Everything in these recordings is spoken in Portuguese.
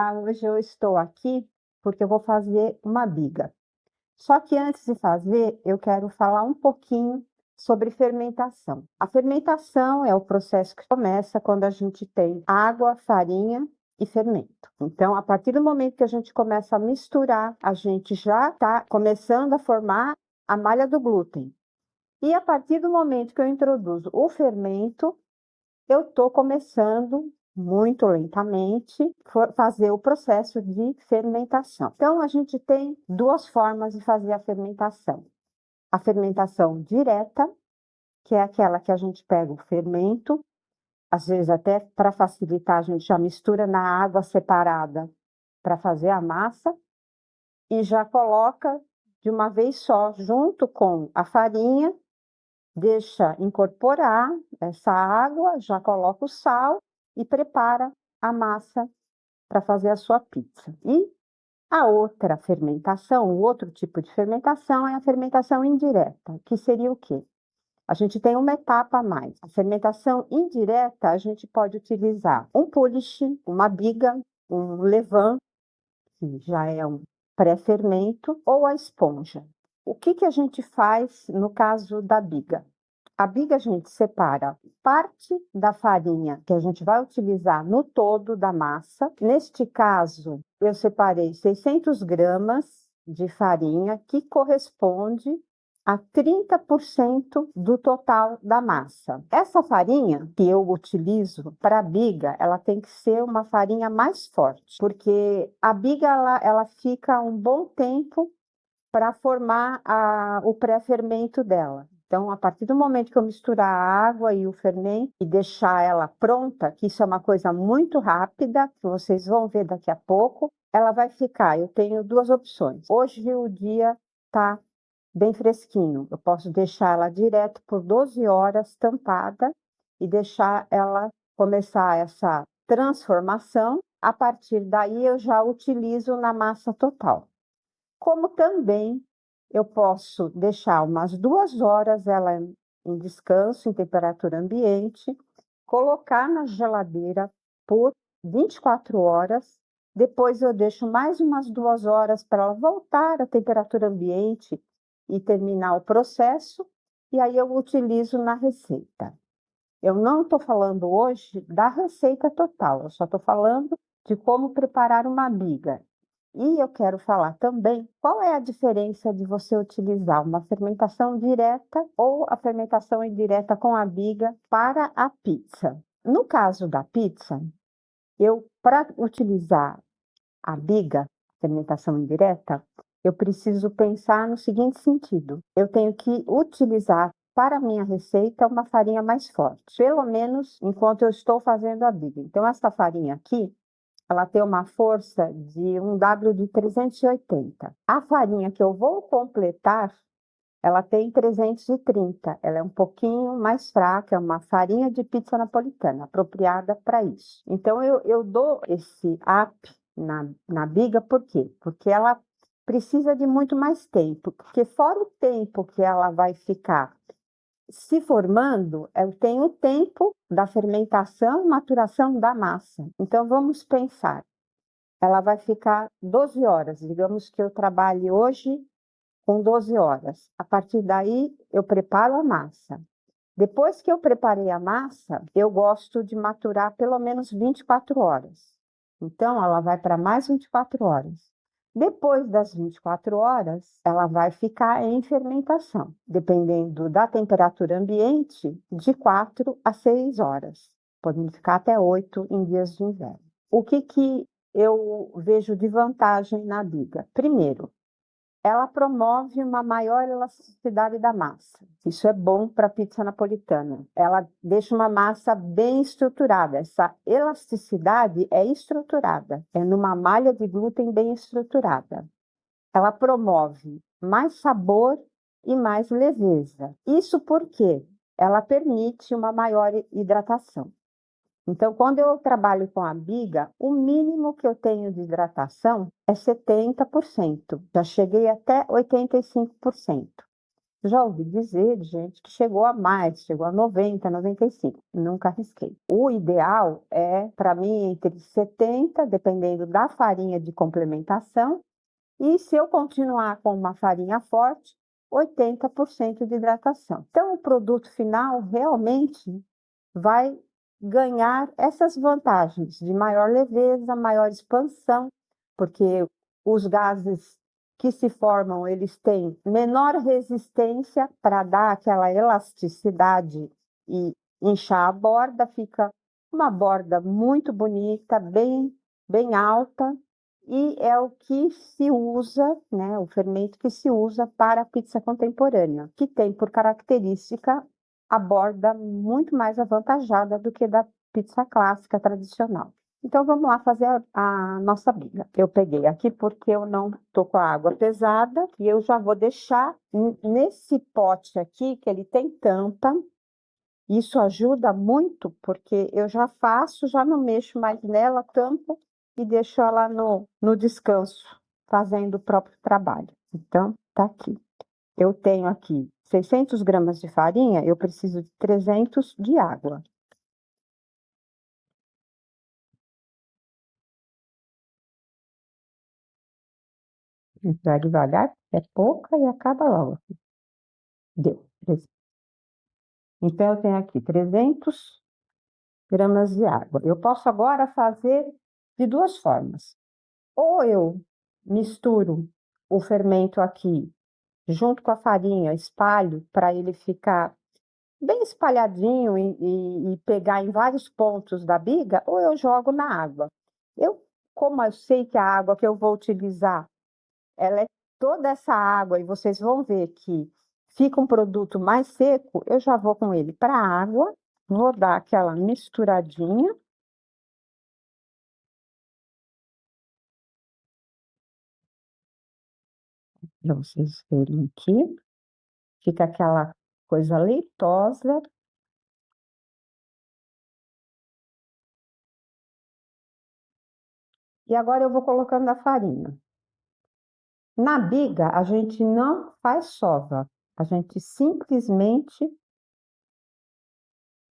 Olá, hoje eu estou aqui porque eu vou fazer uma biga. Só que antes de fazer, eu quero falar um pouquinho sobre fermentação. A fermentação é o processo que começa quando a gente tem água, farinha e fermento. Então, a partir do momento que a gente começa a misturar, a gente já está começando a formar a malha do glúten. E a partir do momento que eu introduzo o fermento, eu estou começando muito lentamente fazer o processo de fermentação. Então, a gente tem duas formas de fazer a fermentação. A fermentação direta, que é aquela que a gente pega o fermento, às vezes até para facilitar, a gente já mistura na água separada para fazer a massa e já coloca de uma vez só, junto com a farinha, deixa incorporar essa água, já coloca o sal e prepara a massa para fazer a sua pizza. E a outra fermentação, o outro tipo de fermentação é a fermentação indireta, que seria o quê? A gente tem uma etapa a mais. A fermentação indireta, a gente pode utilizar um polish, uma biga, um levain, que já é um pré-fermento, ou a esponja. O que a gente faz no caso da biga? A biga a gente separa parte da farinha que a gente vai utilizar no todo da massa. Neste caso, eu separei 600 gramas de farinha, que corresponde a 30% do total da massa. Essa farinha que eu utilizo para a biga, ela tem que ser uma farinha mais forte, porque a biga ela fica um bom tempo para formar o pré-fermento dela. Então, a partir do momento que eu misturar a água e o fermento e deixar ela pronta, que isso é uma coisa muito rápida, que vocês vão ver daqui a pouco, ela vai ficar. Eu tenho duas opções. Hoje o dia está bem fresquinho. Eu posso deixar ela direto por 12 horas tampada e deixar ela começar essa transformação. A partir daí, eu já utilizo na massa total. Como também eu posso deixar umas 2 horas ela em descanso, em temperatura ambiente, colocar na geladeira por 24 horas, depois eu deixo mais umas 2 horas para ela voltar à temperatura ambiente e terminar o processo, e aí eu utilizo na receita. Eu não estou falando hoje da receita total, eu só estou falando de como preparar uma biga. E eu quero falar também qual é a diferença de você utilizar uma fermentação direta ou a fermentação indireta com a biga para a pizza. No caso da pizza, para utilizar a biga, fermentação indireta, eu preciso pensar no seguinte sentido: eu tenho que utilizar para a minha receita uma farinha mais forte, pelo menos enquanto eu estou fazendo a biga. Então, essa farinha aqui, ela tem uma força de um W de 380. A farinha que eu vou completar, ela tem 330. Ela é um pouquinho mais fraca, é uma farinha de pizza napolitana, apropriada para isso. Então, eu dou esse up na biga, por quê? Porque ela precisa de muito mais tempo. Porque fora o tempo que ela vai ficar se formando, eu tenho o tempo da fermentação e maturação da massa. Então, vamos pensar. Ela vai ficar 12 horas. Digamos que eu trabalhe hoje com 12 horas. A partir daí, eu preparo a massa. Depois que eu preparei a massa, eu gosto de maturar pelo menos 24 horas. Então, ela vai para mais 24 horas. Depois das 24 horas, ela vai ficar em fermentação, dependendo da temperatura ambiente, de 4 a 6 horas. Pode ficar até 8 em dias de inverno. O que eu vejo de vantagem na biga? Primeiro, ela promove uma maior elasticidade da massa. Isso é bom para a pizza napolitana. Ela deixa uma massa bem estruturada. Essa elasticidade é estruturada, é numa malha de glúten bem estruturada. Ela promove mais sabor e mais leveza. Isso porque ela permite uma maior hidratação. Então, quando eu trabalho com a biga, o mínimo que eu tenho de hidratação é 70%. Já cheguei até 85%. Já ouvi dizer de gente que chegou a mais, chegou a 90, 95. Nunca arrisquei. O ideal é, para mim, entre 70, dependendo da farinha de complementação, e se eu continuar com uma farinha forte, 80% de hidratação. Então, o produto final realmente vai ganhar essas vantagens de maior leveza, maior expansão, porque os gases que se formam, eles têm menor resistência para dar aquela elasticidade e inchar a borda, fica uma borda muito bonita, bem alta, e é o que se usa, né, o fermento que se usa para a pizza contemporânea, que tem por característica a borda muito mais avantajada do que da pizza clássica tradicional. Então vamos lá fazer a nossa biga. Eu peguei aqui porque eu não tô com a água pesada e eu já vou deixar nesse pote aqui, que ele tem tampa. Isso ajuda muito porque eu já faço, já não mexo mais nela, tampo e deixo ela no descanso, fazendo o próprio trabalho. Então, tá aqui. Eu tenho aqui 600 gramas de farinha, eu preciso de 300 de água. Vai devagar, é pouca e acaba logo. Deu. Então, eu tenho aqui 300 gramas de água. Eu posso agora fazer de duas formas. Ou eu misturo o fermento aqui junto com a farinha, espalho para ele ficar bem espalhadinho e pegar em vários pontos da biga, ou eu jogo na água. Como eu sei que a água que eu vou utilizar, ela é toda essa água, e vocês vão ver que fica um produto mais seco, eu já vou com ele para a água, vou dar aquela misturadinha. Para vocês verem aqui, fica aquela coisa leitosa. E agora eu vou colocando a farinha. Na biga, a gente não faz sova, a gente simplesmente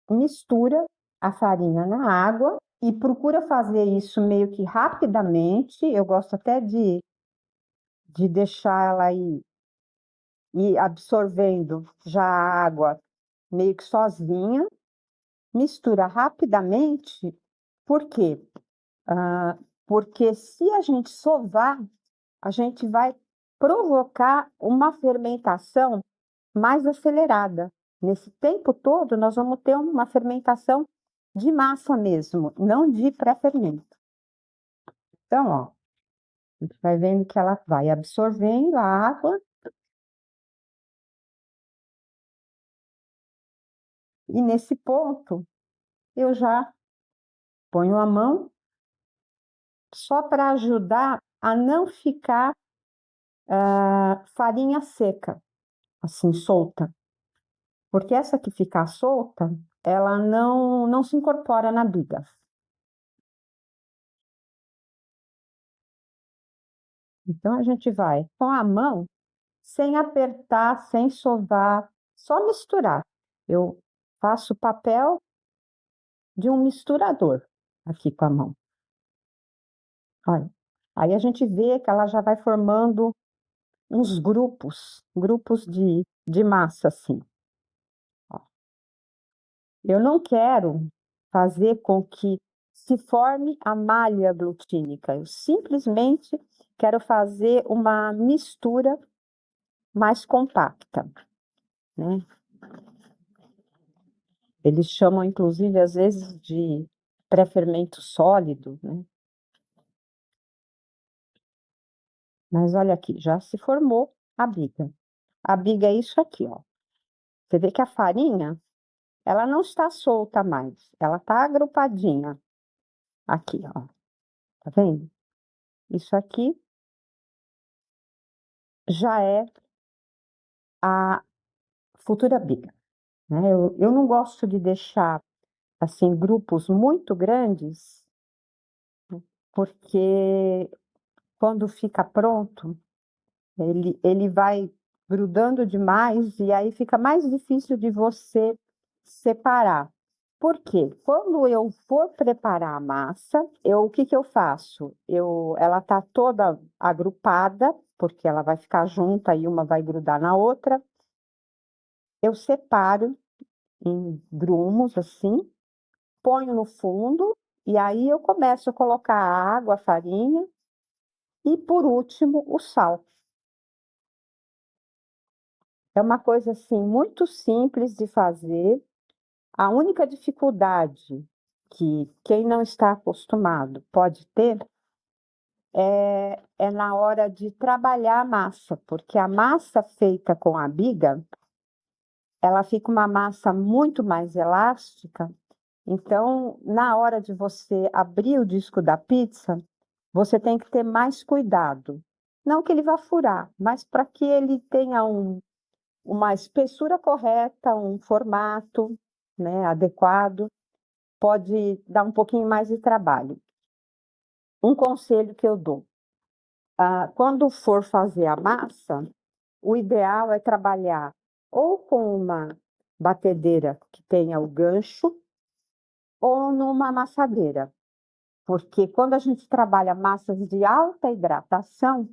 mistura a farinha na água e procura fazer isso meio que rapidamente. Eu gosto até de deixar ela ir absorvendo já a água meio que sozinha. Mistura rapidamente, por quê? Porque se a gente sovar, a gente vai provocar uma fermentação mais acelerada. Nesse tempo todo, nós vamos ter uma fermentação de massa mesmo, não de pré-fermento. Então, ó, a gente vai vendo que ela vai absorvendo a água. E nesse ponto, eu já ponho a mão só para ajudar a não ficar farinha seca, assim, solta. Porque essa que ficar solta, ela não se incorpora na biga. Então, a gente vai com a mão, sem apertar, sem sovar, só misturar. Eu faço o papel de um misturador aqui com a mão. Olha. Aí a gente vê que ela já vai formando uns grupos de massa, assim. Ó. Eu não quero fazer com que se forme a malha glutínica, eu simplesmente quero fazer uma mistura mais compacta, né? Eles chamam, inclusive, às vezes, de pré-fermento sólido, né? Mas olha aqui, já se formou a biga. A biga é isso aqui, ó. Você vê que a farinha, ela não está solta mais, ela está agrupadinha. Aqui, ó. Tá vendo? Isso aqui já é a futura biga, né? Eu não gosto de deixar, assim, grupos muito grandes, porque quando fica pronto, ele vai grudando demais e aí fica mais difícil de você separar. Por quê? Quando eu for preparar a massa, o que que eu faço? Ela tá toda agrupada, porque ela vai ficar junta e uma vai grudar na outra. Eu separo em grumos assim, ponho no fundo e aí eu começo a colocar a água, a farinha e, por último, o sal. É uma coisa assim muito simples de fazer. A única dificuldade que quem não está acostumado pode ter é na hora de trabalhar a massa, porque a massa feita com a biga, ela fica uma massa muito mais elástica. Então, na hora de você abrir o disco da pizza, você tem que ter mais cuidado. Não que ele vá furar, mas para que ele tenha uma espessura correta, um formato, né, adequado, pode dar um pouquinho mais de trabalho. Um conselho que eu dou: quando for fazer a massa, o ideal é trabalhar ou com uma batedeira que tenha o gancho ou numa amassadeira, porque quando a gente trabalha massas de alta hidratação,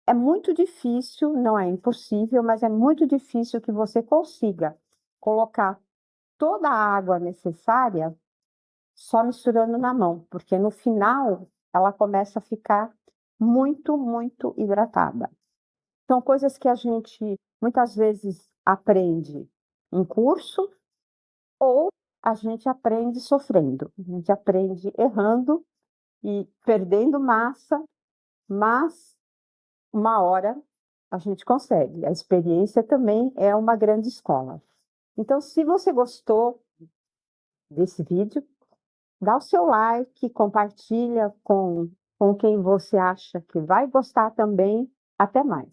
é muito difícil, não é impossível, mas é muito difícil que você consiga colocar toda a água necessária só misturando na mão, porque no final ela começa a ficar muito, muito hidratada. São coisas que a gente muitas vezes aprende em curso ou a gente aprende sofrendo. A gente aprende errando e perdendo massa, mas uma hora a gente consegue. A experiência também é uma grande escola. Então, se você gostou desse vídeo, dá o seu like, compartilha com quem você acha que vai gostar também. Até mais.